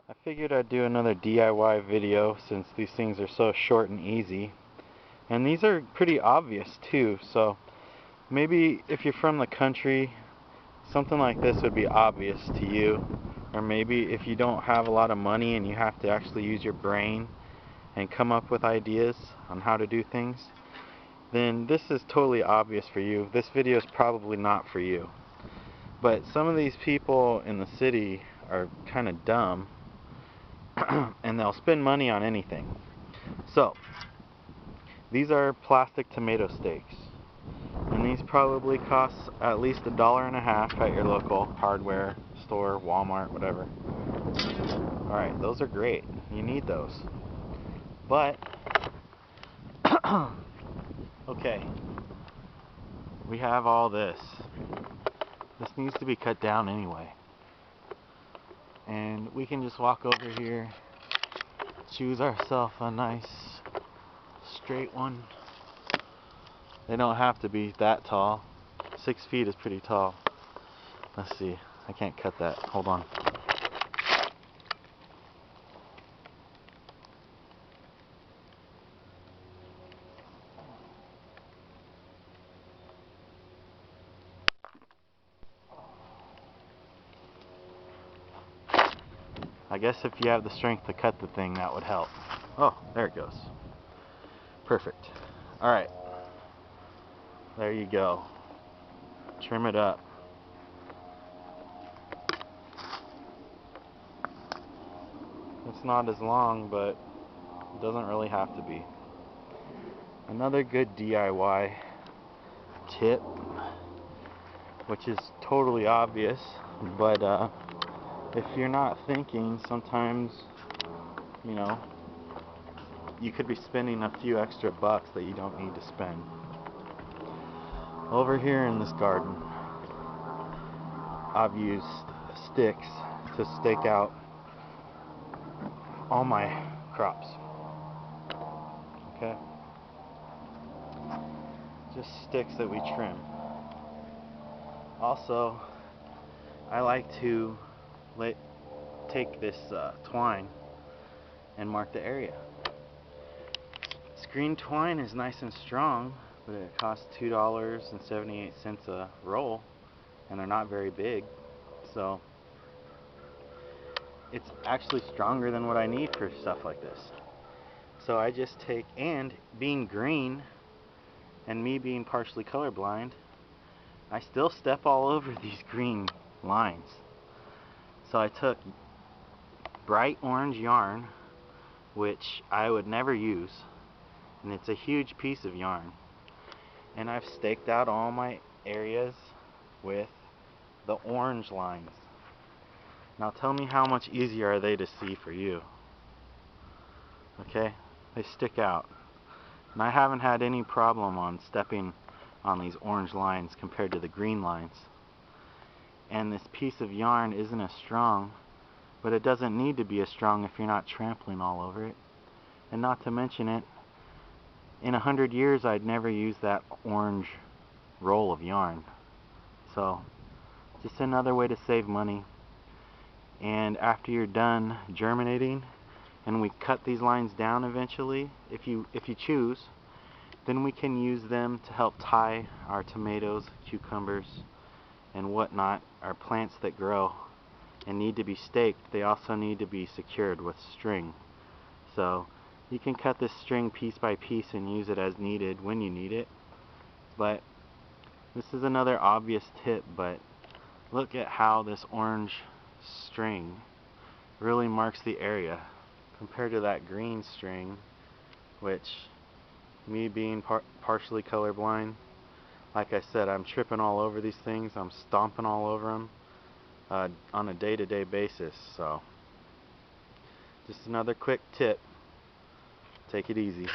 I figured I'd do another DIY video since these things are so short and easy. And these are pretty obvious too, so maybe if you're from the country, something like this would be obvious to you. Or maybe if you don't have a lot of money and you have to actually use your brain and come up with ideas on how to do things, then this is totally obvious for you. This video is probably not for you. But some of these people in the city are kind of dumb and they'll spend money on anything. So, these are plastic tomato stakes. And these probably cost at least $1.50 at your local hardware store, Walmart, whatever. Alright, those are great. You need those. But, okay, we have all this. This needs to be cut down anyway. And we can just walk over here, choose ourselves a nice straight one. They don't have to be that tall. 6 feet is pretty tall. Let's see. I can't cut that. Hold on. I guess if you have the strength to cut the thing, that would help. Oh, there it goes. Perfect. Alright. There you go. Trim it up. It's not as long, but it doesn't really have to be. Another good DIY tip, which is totally obvious, but if you're not thinking, sometimes, you know, you could be spending a few extra bucks that you don't need to spend. Over here in this garden, I've used sticks to stake out all my crops. Okay? Just sticks that we trim. Also, I like to take this twine and mark the area. Screen twine is nice and strong, but it costs $2.78 a roll, and they're not very big, so it's actually stronger than what I need for stuff like this. So I just take, and being green and me being partially colorblind, I still step all over these green lines. So I took bright orange yarn, which I would never use, and it's a huge piece of yarn, and I've staked out all my areas with the orange lines. Now tell me, how much easier are they to see for you? Okay, they stick out, and I haven't had any problem on stepping on these orange lines compared to the green lines. And this piece of yarn isn't as strong, but it doesn't need to be as strong if you're not trampling all over it. And not to mention it, in 100 years I'd never use that orange roll of yarn. So, just another way to save money. And after you're done germinating, and we cut these lines down eventually, if you choose, then we can use them to help tie our tomatoes, cucumbers, and whatnot, our plants that grow and need to be staked. They also need to be secured with string. So you can cut this string piece by piece and use it as needed when you need it. But this is another obvious tip, but look at how this orange string really marks the area compared to that green string, which, me being partially colorblind, like I said, I'm tripping all over these things. I'm stomping all over them on a day-to-day basis. So, just another quick tip. Take it easy.